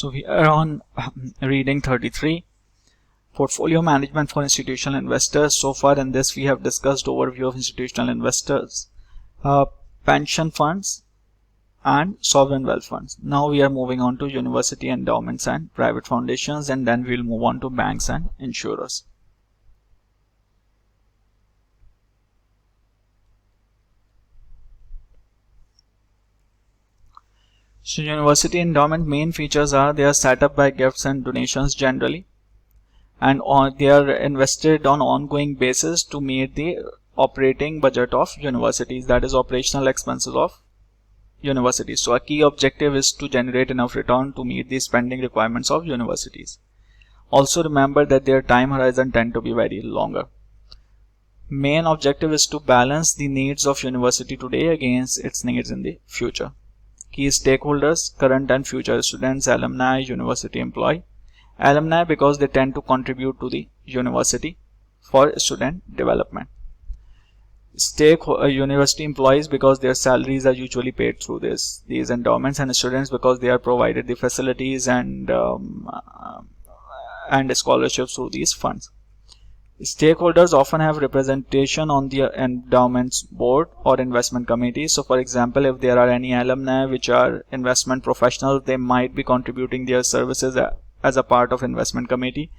So we are on reading 33, portfolio management for institutional investors. So far in this we have discussed overview of institutional investors, pension funds and sovereign wealth funds. Now we are moving on to university endowments and private foundations, and then we will move on to banks and insurers. So university endowment main features are they are set up by gifts and donations generally, and they are invested on ongoing basis to meet the operating budget of universities, that is operational expenses of universities. So a key objective is to generate enough return to meet the spending requirements of universities. Also remember that their time horizon tend to be very longer. Main objective is to balance the needs of university today against its needs in the future. Key stakeholders: current and future students, alumni, university employee. Alumni because they tend to contribute to the university for student development. University employees because their salaries are usually paid through these endowments, and students because they are provided the facilities and scholarships through these funds. Stakeholders often have representation on the endowments board or investment committee. So for example, if there are any alumni which are investment professionals, they might be contributing their services as a part of investment committee.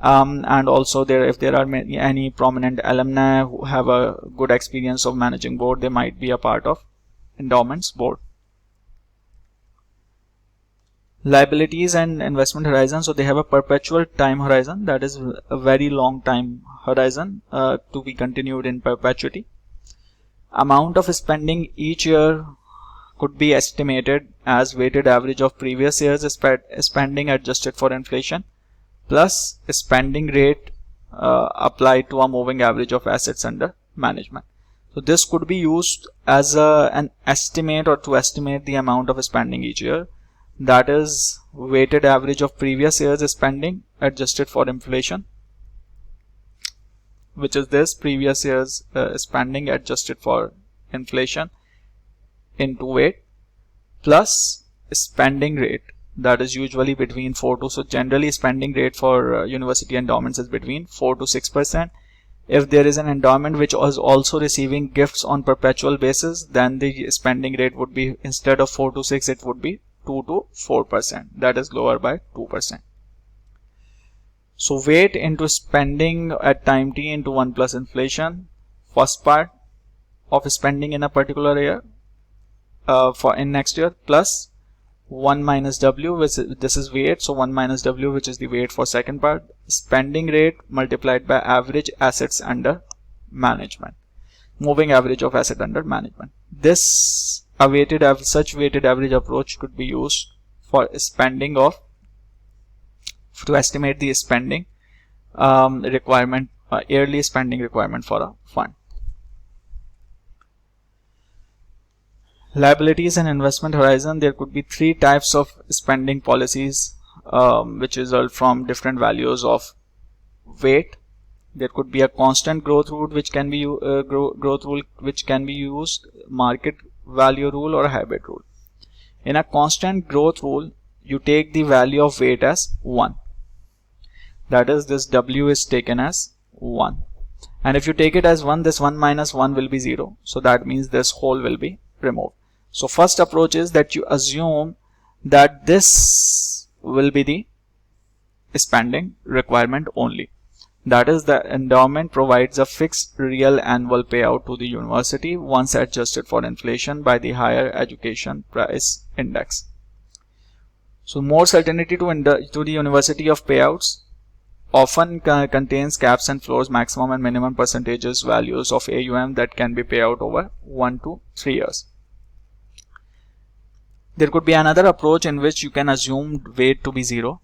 And also if there are any prominent alumni who have a good experience of managing board, they might be a part of endowments board. Liabilities and investment horizon. So they have a perpetual time horizon, that is a very long time horizon to be continued in perpetuity. Amount of spending each year could be estimated as weighted average of previous year's spending adjusted for inflation plus spending rate applied to a moving average of assets under management. So this could be used as an estimate or to estimate the amount of spending each year, that is weighted average of previous year's spending adjusted for inflation, which is this previous year's spending adjusted for inflation into weight, plus spending rate, that is usually between 4 to, so generally spending rate for university endowments is between 4 to 6%. If there is an endowment which was also receiving gifts on perpetual basis, then the spending rate would be, instead of 4 to 6, it would be 2 to 4%, that is lower by 2%. So weight into spending at time t into 1 plus inflation. First part of spending in a particular year for in next year plus 1 minus w, which this is weight, so 1 minus w, which is the weight for second part, spending rate multiplied by average assets under management, moving average of asset under management. This such weighted average approach could be used for spending of to estimate the spending requirement, yearly spending requirement for a fund. Liabilities and investment horizon. There could be three types of spending policies which result from different values of weight. There could be a constant growth rule which can be used, market value rule, or a habit rule. In a constant growth rule, you take the value of weight as 1, that is this w is taken as 1, and if you take it as 1, this 1 minus 1 will be 0, so that means this whole will be removed. So first approach is that you assume that this will be the spending requirement only, that is the endowment provides a fixed real annual payout to the university once adjusted for inflation by the higher education price index. So more certainty to the university of payouts often contains caps and floors, maximum and minimum percentages values of AUM that can be paid out over 1 to 3 years. There could be another approach in which you can assume weight to be 0.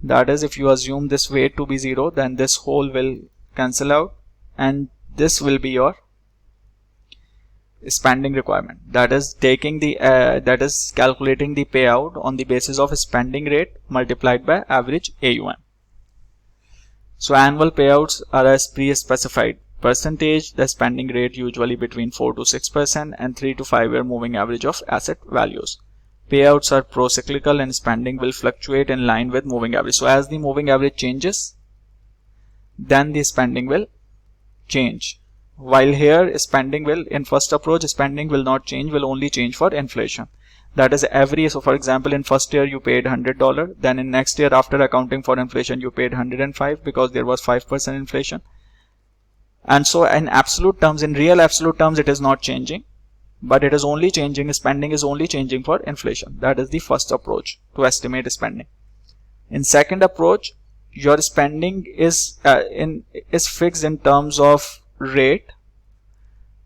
That is, if you assume this weight to be 0, then this whole will cancel out and this will be your spending requirement. That is taking the calculating the payout on the basis of spending rate multiplied by average AUM. So annual payouts are as pre-specified percentage, the spending rate usually between 4 to 6%, and 3 to 5 year moving average of asset values. Payouts are pro-cyclical and spending will fluctuate in line with moving average. So as the moving average changes, then the spending will change. While here spending will, in first approach, spending will not change, will only change for inflation. That is so for example, in first year you paid $100, then in next year after accounting for inflation you paid 105 because there was 5% inflation. And so in absolute terms, in real absolute terms, it is not changing, but it is only changing, spending is only changing for inflation. That is the first approach to estimate spending. In second approach, your spending is fixed in terms of rate,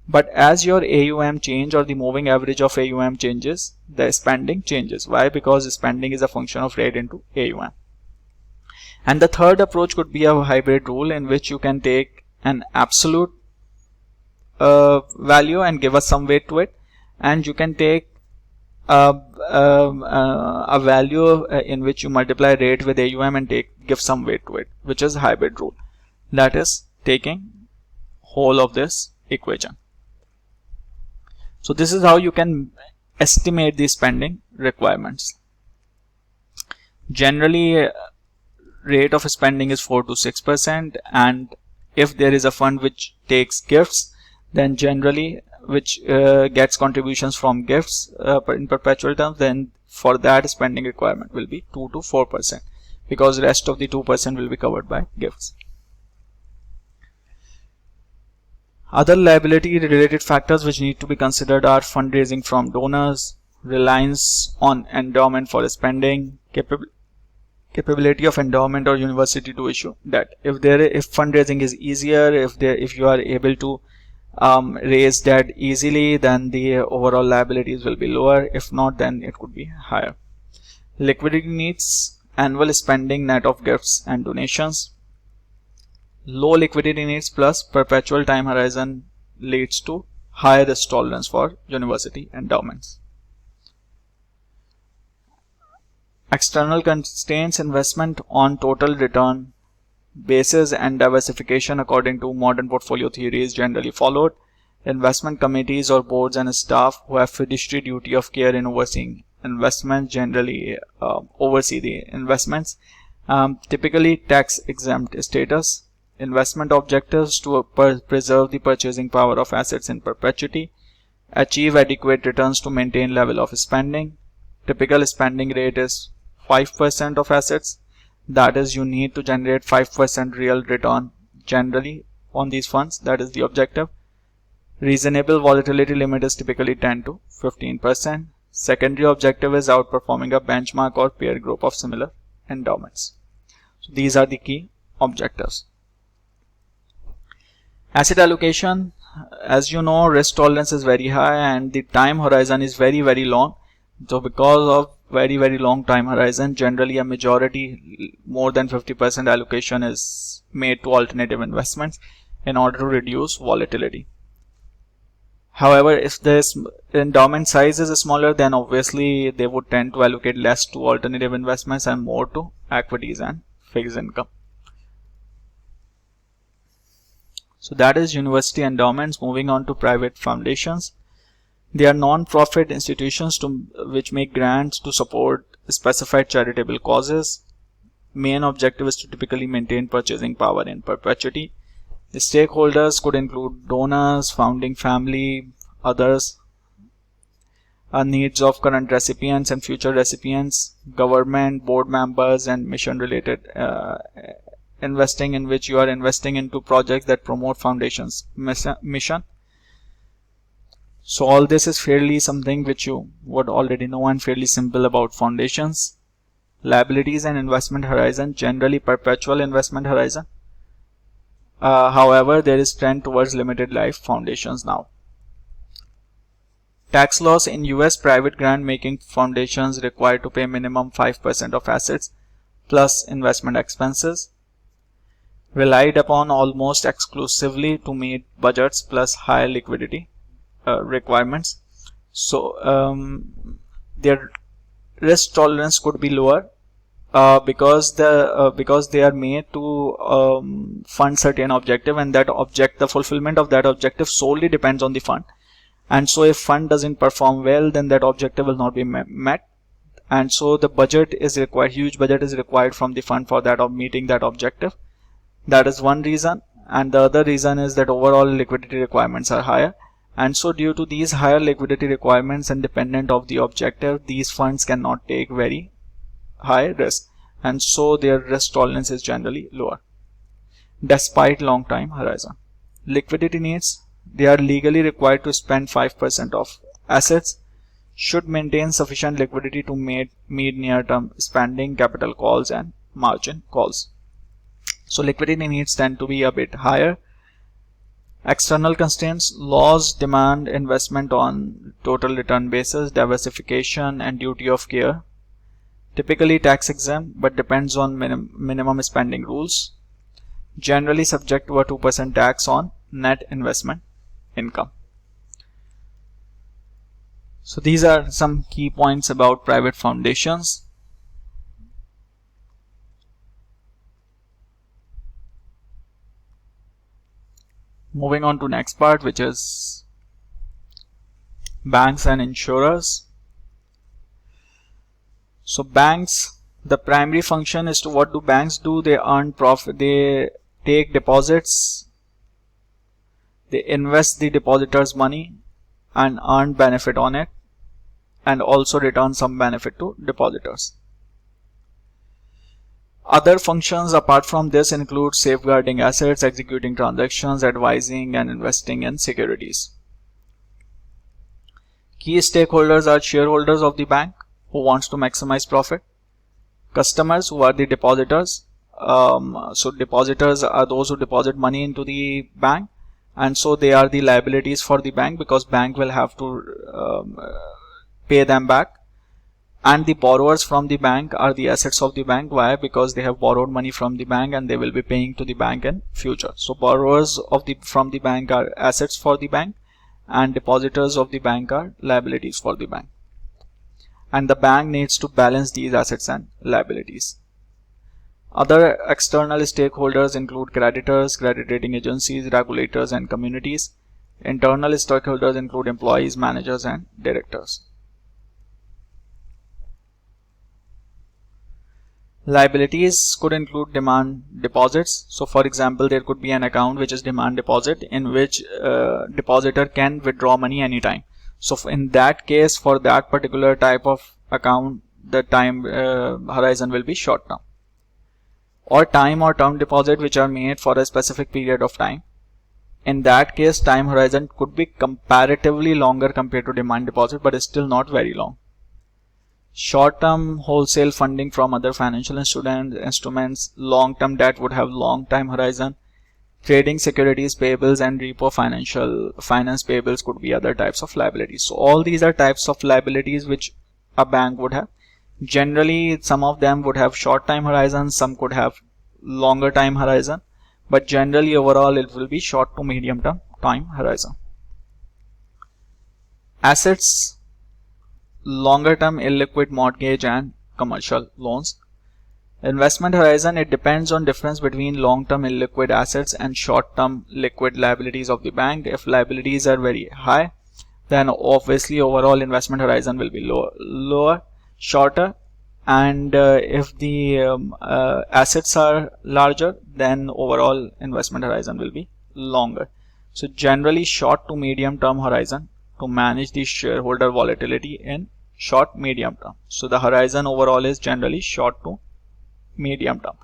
but as your AUM change or the moving average of AUM changes, the spending changes. Why? Because spending is a function of rate into AUM. And the third approach could be a hybrid rule in which you can take an absolute value and give us some weight to it, and you can take a value in which you multiply rate with AUM and give some weight to it, which is hybrid rule. That is taking whole of this equation. So this is how you can estimate the spending requirements. Generally, rate of spending is 4 to 6%, and if there is a fund which takes gifts, then generally which gets contributions from gifts in perpetual terms, then for that spending requirement will be 2 to 4%, because rest of the 2% will be covered by gifts. Other liability related factors which need to be considered are fundraising from donors, reliance on endowment for spending, capability of endowment or university to issue debt. If fundraising is easier, if you are able to raise debt easily, then the overall liabilities will be lower. If not, then it could be higher. Liquidity needs, annual spending net of gifts and donations. Low liquidity needs plus perpetual time horizon leads to higher risk tolerance for university endowments. External constraints, investment on total return basis and diversification according to modern portfolio theory is generally followed. Investment committees or boards and staff who have fiduciary duty of care in overseeing investments generally oversee the investments. Typically tax exempt status. Investment objectives to preserve the purchasing power of assets in perpetuity. Achieve adequate returns to maintain level of spending. Typical spending rate is 5% of assets. That is, you need to generate 5% real return generally on these funds. That is the objective. Reasonable volatility limit is typically 10 to 15%. Secondary objective is outperforming a benchmark or peer group of similar endowments. So these are the key objectives. Asset allocation, as you know, risk tolerance is very high and the time horizon is very, very long. So because of very, very long time horizon, generally a majority, more than 50% allocation is made to alternative investments in order to reduce volatility. However, if this endowment size is smaller, then obviously they would tend to allocate less to alternative investments and more to equities and fixed income. So that is university endowments. Moving on to private foundations. They are non-profit institutions which make grants to support specified charitable causes. Main objective is to typically maintain purchasing power in perpetuity. The stakeholders could include donors, founding family, others, needs of current recipients and future recipients, government, board members, and mission-related investing, in which you are investing into projects that promote foundation's mission. So all this is fairly something which you would already know and fairly simple about foundations. Liabilities and investment horizon, generally perpetual investment horizon. However, there is trend towards limited life foundations now. Tax laws in US, private grant making foundations required to pay minimum 5% of assets plus investment expenses. Relied upon almost exclusively to meet budgets plus high liquidity requirements. So their risk tolerance could be lower because they are made to fund certain objective, and that the fulfillment of that objective solely depends on the fund. And so if fund doesn't perform well, then that objective will not be met. and so the budget is required, huge budget is required from the fund for that of meeting that objective. That is one reason, and the other reason is that overall liquidity requirements are higher, and so due to these higher liquidity requirements and dependent of the objective, these funds cannot take very high risk, and so their risk tolerance is generally lower despite long time horizon. Liquidity needs, they are legally required to spend 5% of assets, should maintain sufficient liquidity to meet near-term spending, capital calls and margin calls. So liquidity needs tend to be a bit higher. External constraints, laws demand investment on total return basis, diversification and duty of care. Typically tax exempt but depends on minimum spending rules. Generally subject to a 2% tax on net investment income. So these are some key points about private foundations. Moving on to next part, which is banks and insurers. So banks, the primary function is to, what do banks do? They earn profit, they take deposits, they invest the depositors' money and earn benefit on it, and also return some benefit to depositors. Other functions apart from this include safeguarding assets, executing transactions, advising and investing in securities. Key stakeholders are shareholders of the bank who wants to maximize profit, customers who are the depositors. So depositors are those who deposit money into the bank, and so they are the liabilities for the bank because bank will have to pay them back. And the borrowers from the bank are the assets of the bank. Why? Because they have borrowed money from the bank and they will be paying to the bank in future. So borrowers from the bank are assets for the bank, and depositors of the bank are liabilities for the bank. And the bank needs to balance these assets and liabilities. Other external stakeholders include creditors, credit rating agencies, regulators and communities. Internal stakeholders include employees, managers and directors. Liabilities could include demand deposits. So for example, there could be an account which is demand deposit, in which depositor can withdraw money anytime. So in that case, for that particular type of account, the time horizon will be short term. Or time or term deposit which are made for a specific period of time. In that case, time horizon could be comparatively longer compared to demand deposit, but is still not very long. Short-term wholesale funding from other financial instruments, long-term debt would have long time horizon. Trading securities payables and repo finance payables could be other types of liabilities. So all these are types of liabilities which a bank would have. Generally, some of them would have short time horizon, some could have longer time horizon, but generally overall it will be short to medium term time horizon. Assets, longer term illiquid mortgage and commercial loans. Investment horizon, it depends on difference between long term illiquid assets and short term liquid liabilities of the bank. If liabilities are very high, then obviously overall investment horizon will be shorter, and if the assets are larger, then overall investment horizon will be longer. So generally short to medium term horizon to manage the shareholder volatility in short medium term. So the horizon overall is generally short to medium term,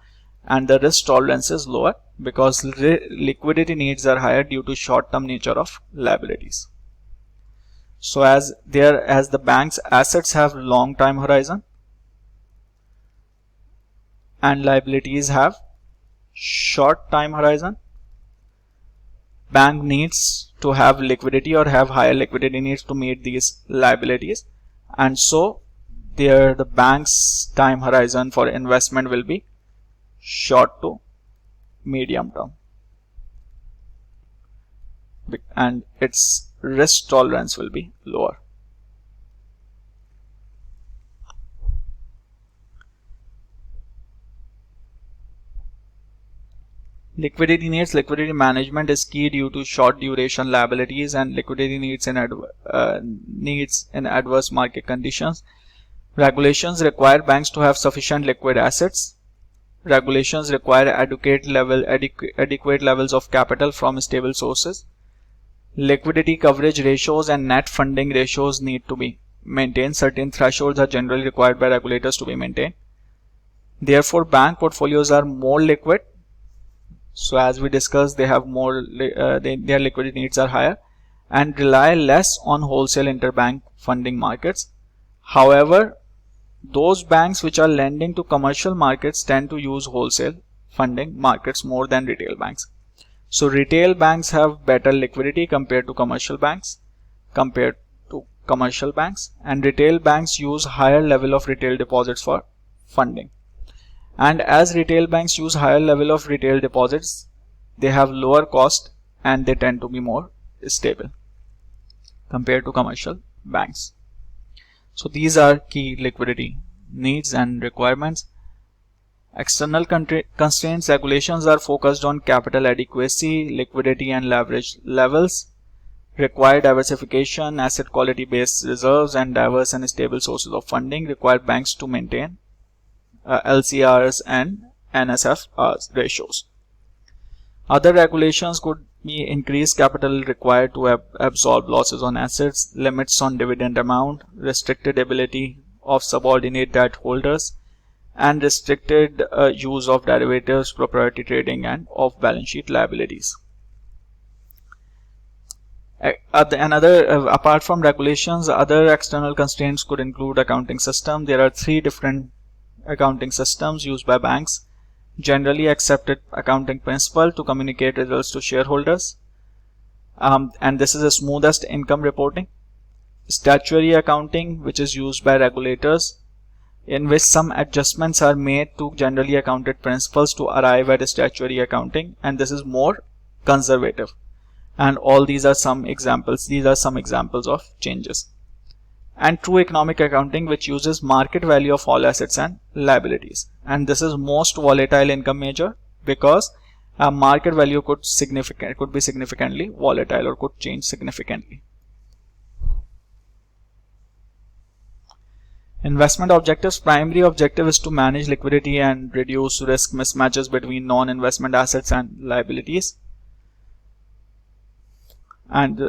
and the risk tolerance is lower because liquidity needs are higher due to short term nature of liabilities. So as the bank's assets have long time horizon and liabilities have short time horizon, bank needs to have liquidity or have higher liquidity needs to meet these liabilities, and so the bank's time horizon for investment will be short to medium term, and its risk tolerance will be lower. Liquidity needs, liquidity management is key due to short duration liabilities and liquidity needs in adverse market conditions. Regulations require banks to have sufficient liquid assets. Regulations require adequate levels of capital from stable sources. Liquidity coverage ratios and net funding ratios need to be maintained. Certain thresholds are generally required by regulators to be maintained. Therefore, bank portfolios are more liquid. So as we discussed, they have more, their liquidity needs are higher and rely less on wholesale interbank funding markets. However, those banks which are lending to commercial markets tend to use wholesale funding markets more than retail banks. So retail banks have better liquidity compared to commercial banks, and retail banks use higher level of retail deposits for funding. And as retail banks use higher level of retail deposits, they have lower cost and they tend to be more stable compared to commercial banks. So these are key liquidity needs and requirements. External constraints regulations are focused on capital adequacy, liquidity and leverage levels, require diversification, asset quality based reserves and diverse and stable sources of funding, require banks to maintain LCRs and NSFR ratios. Other regulations could be increased capital required to absorb losses on assets, limits on dividend amount, restricted ability of subordinate debt holders, and restricted use of derivatives, proprietary trading, and off-balance sheet liabilities. Apart from regulations, other external constraints could include accounting system. There are 3 different accounting systems used by banks. Generally accepted accounting principle to communicate results to shareholders, and this is the smoothest income reporting. Statutory accounting, which is used by regulators, in which some adjustments are made to generally accounted principles to arrive at statutory accounting, and this is more conservative. And all these are some examples. These are some examples of changes. And true economic accounting, which uses market value of all assets and liabilities, and this is most volatile income measure because market value could be significantly volatile or could change significantly. Investment objectives. Primary objective is to manage liquidity and reduce risk mismatches between non-investment assets and liabilities. And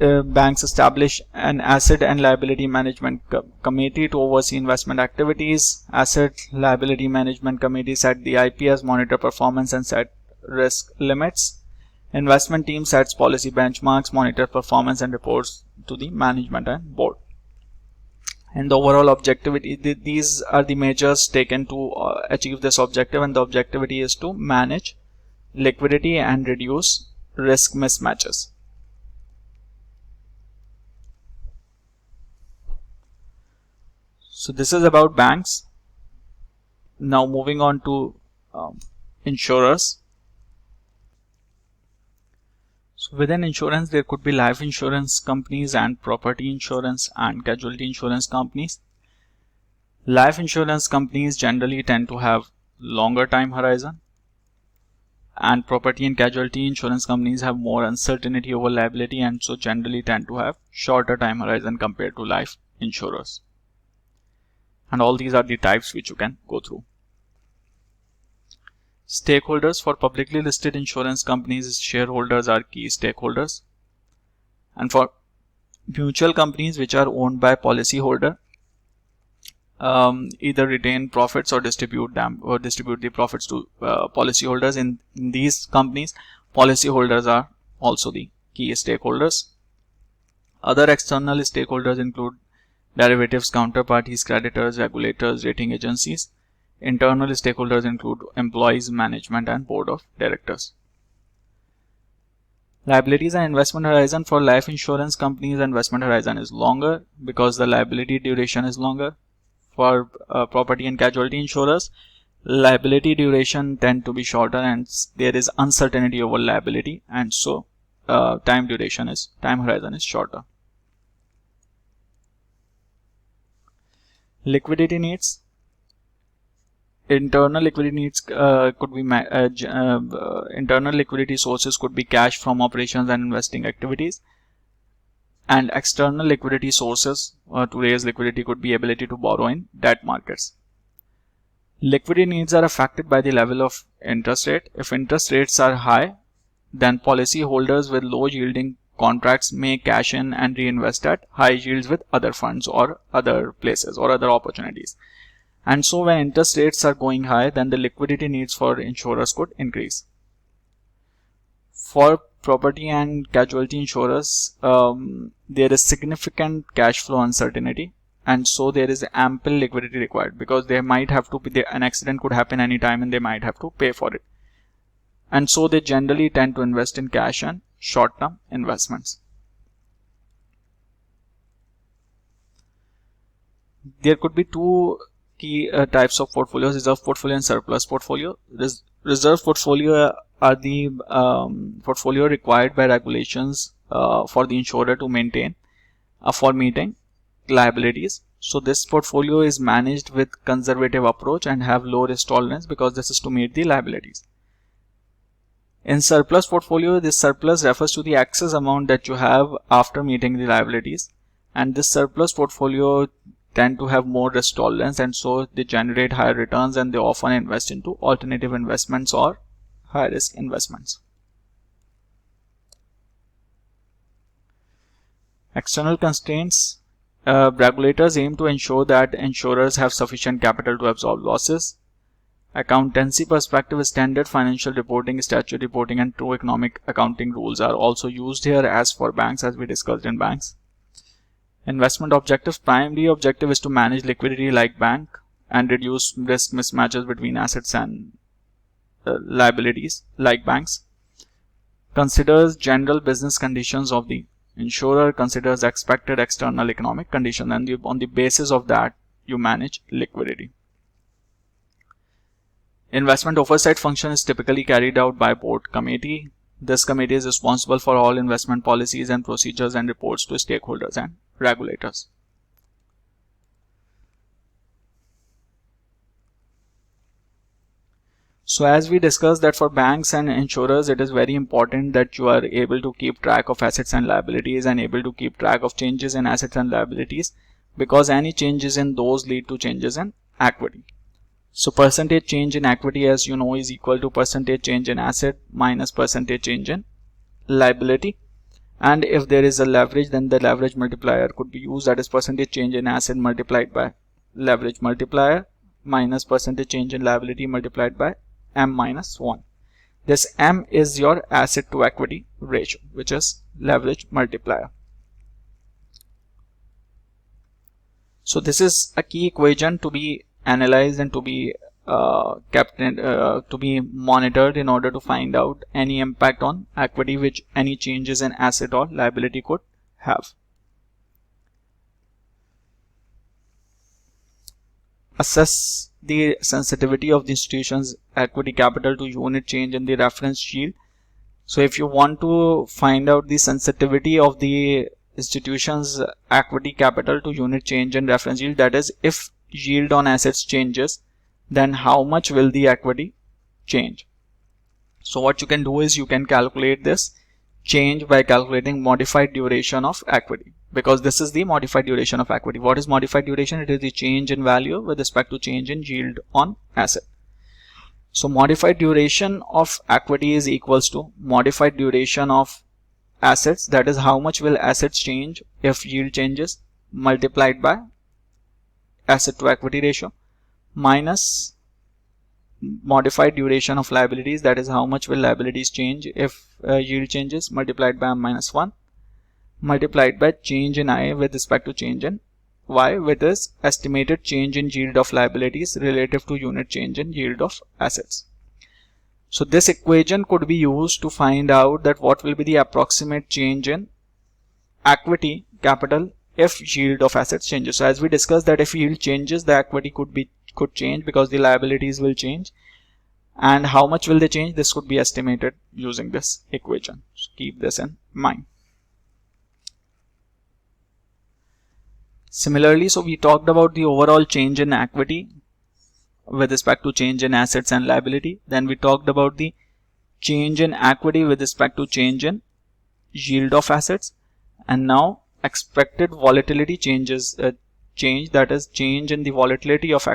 banks establish an asset and liability management committee to oversee investment activities. Asset liability management committee set the IPS, monitor performance and set risk limits. Investment team sets policy benchmarks, monitor performance and reports to the management and board. And the overall objectivity, these are the measures taken to achieve this objective, and the objectivity is to manage liquidity and reduce risk mismatches. So this is about banks. Now moving on to insurers. So within insurance, there could be life insurance companies and property insurance and casualty insurance companies. Life insurance companies generally tend to have longer time horizon, and property and casualty insurance companies have more uncertainty over liability and so generally tend to have shorter time horizon compared to life insurers. And all these are the types which you can go through. Stakeholders. For publicly listed insurance companies, shareholders are key stakeholders, and for mutual companies which are owned by policyholder, either retain profits or distribute the profits to policyholders. In these companies, policyholders are also the key stakeholders. Other external stakeholders include derivatives counterparties, creditors, regulators, rating agencies. Internal stakeholders include employees, management, and board of directors. Liabilities and investment horizon. For life insurance companies, investment horizon is longer because the liability duration is longer. For property and casualty insurers, liability duration tend to be shorter and there is uncertainty over liability, and so time horizon is shorter. Liquidity needs. Internal liquidity needs could be internal liquidity sources could be cash from operations and investing activities. And external liquidity sources to raise liquidity could be ability to borrow in debt markets. Liquidity needs are affected by the level of interest rate. If interest rates are high, then policy holders with low yielding contracts may cash in and reinvest at high yields with other funds or other places or other opportunities. And so when interest rates are going high, then the liquidity needs for insurers could increase. For property and casualty insurers, there is significant cash flow uncertainty, and so there is ample liquidity required, because they might have to be, an accident could happen anytime and they might have to pay for it. And so they generally tend to invest in cash and short-term investments. There could be two key types of portfolios: reserve portfolio and surplus portfolio. Reserve portfolio are the portfolio required by regulations for the insurer to maintain for meeting liabilities. So this portfolio is managed with conservative approach and have low risk tolerance, because this is to meet the liabilities. In surplus portfolio, this surplus refers to the excess amount that you have after meeting the liabilities, and this surplus portfolio tend to have more risk tolerance, and so they generate higher returns, and they often invest into alternative investments or high risk investments. External constraints. Regulators aim to ensure that insurers have sufficient capital to absorb losses. Accountancy perspective, standard financial reporting, statutory reporting, and true economic accounting rules are also used here, as for banks, as we discussed in banks. Investment objectives. Primary objective is to manage liquidity like bank and reduce risk mismatches between assets and liabilities like banks. Considers general business conditions of the insurer, considers expected external economic conditions, and on the basis of that you manage liquidity. Investment oversight function is typically carried out by board committee. This committee is responsible for all investment policies and procedures and reports to stakeholders and regulators. So as we discussed that for banks and insurers, it is very important that you are able to keep track of assets and liabilities and able to keep track of changes in assets and liabilities, because any changes in those lead to changes in equity. So percentage change in equity, as you know, is equal to percentage change in asset minus percentage change in liability. And if there is a leverage, then the leverage multiplier could be used, that is percentage change in asset multiplied by leverage multiplier minus percentage change in liability multiplied by M minus 1. This M is your asset to equity ratio, which is leverage multiplier. So this is a key equation to be analyzed and to be kept in, to be monitored in order to find out any impact on equity which any changes in asset or liability could have. Assess the sensitivity of the institution's equity capital to unit change in the reference yield. So if you want to find out the sensitivity of the institution's equity capital to unit change in reference yield, that is, if yield on assets changes, then how much will the equity change? So what you can do is you can calculate this change by calculating modified duration of equity, because this is the modified duration of equity. What is modified duration? It is the change in value with respect to change in yield on asset. So modified duration of equity is equals to modified duration of assets, that is how much will assets change if yield changes, multiplied by asset to equity ratio, minus modified duration of liabilities, that is how much will liabilities change if yield changes, multiplied by minus 1, multiplied by change in I with respect to change in Y, with this estimated change in yield of liabilities relative to unit change in yield of assets. So this equation could be used to find out that what will be the approximate change in equity capital if yield of assets changes. So as we discussed that if yield changes, the equity could change because the liabilities will change. And how much will they change? This could be estimated using this equation. So keep this in mind. Similarly, so we talked about the overall change in equity with respect to change in assets and liability. Then we talked about the change in equity with respect to change in yield of assets. And now expected volatility changes, that is change in the volatility of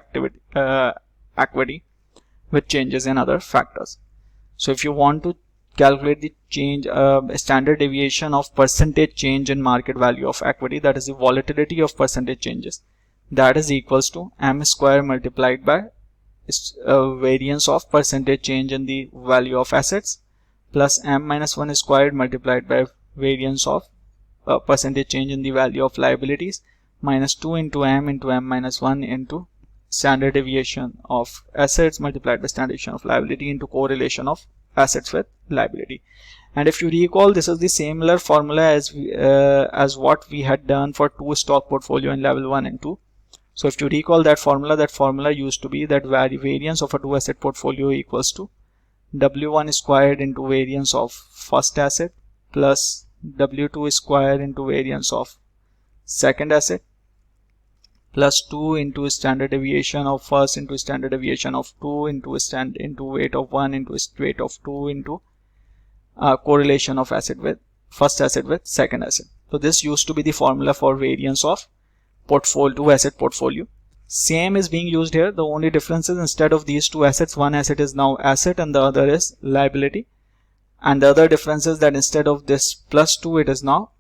equity with changes in other factors. So if you want to calculate the change, standard deviation of percentage change in market value of equity, that is the volatility of percentage changes, that is equals to m square multiplied by variance of percentage change in the value of assets plus m minus 1 squared multiplied by variance of percentage change in the value of liabilities minus 2 into m minus 1 into standard deviation of assets multiplied by standard deviation of liability into correlation of assets with liability. And if you recall, this is the similar formula as what we had done for two stock portfolio in level 1 and 2. So if you recall that formula used to be that variance of a two asset portfolio equals to W1 squared into variance of first asset plus W2 squared into variance of second asset plus 2 into standard deviation of first into standard deviation of 2 into weight of 1 into weight of 2 into correlation of asset with first asset with second asset. So this used to be the formula for variance of portfolio, two asset portfolio. Same is being used here. The only difference is instead of these two assets, one asset is now asset and the other is liability. And the other difference is that instead of this plus 2, it is now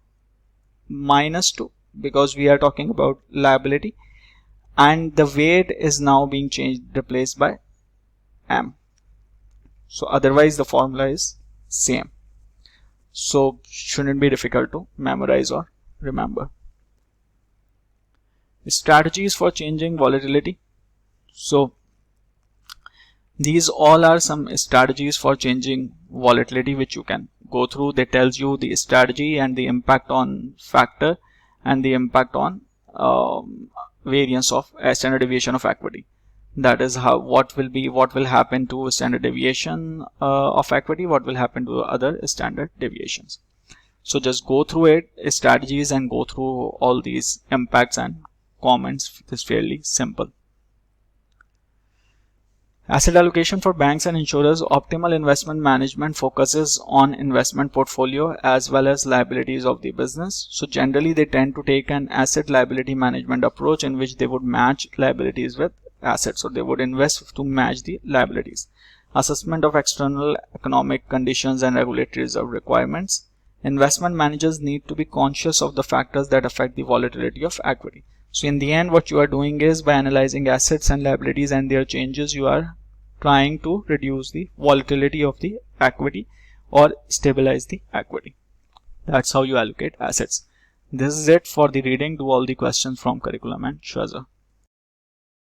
minus 2, because we are talking about liability, and the weight is now being changed, replaced by m. So otherwise the formula is same, so shouldn't be difficult to memorize or remember. Strategies for changing volatility. So these all are some strategies for changing volatility which you can go through. They tells you the strategy and the impact on factor and the impact on variance of standard deviation of equity. That is how what will happen to standard deviation of equity, what will happen to other standard deviations. So just go through it, strategies, and go through all these impacts and comments. It is fairly simple. Asset allocation for banks and insurers. Optimal investment management focuses on investment portfolio as well as liabilities of the business. So generally they tend to take an asset liability management approach in which they would match liabilities with assets, so they would invest to match the liabilities. Assessment of external economic conditions and regulatory reserve requirements. Investment managers need to be conscious of the factors that affect the volatility of equity. So in the end, what you are doing is, by analyzing assets and liabilities and their changes, you are trying to reduce the volatility of the equity or stabilize the equity. That's how you allocate assets. This is it for the reading. Do all the questions from curriculum and Shazza.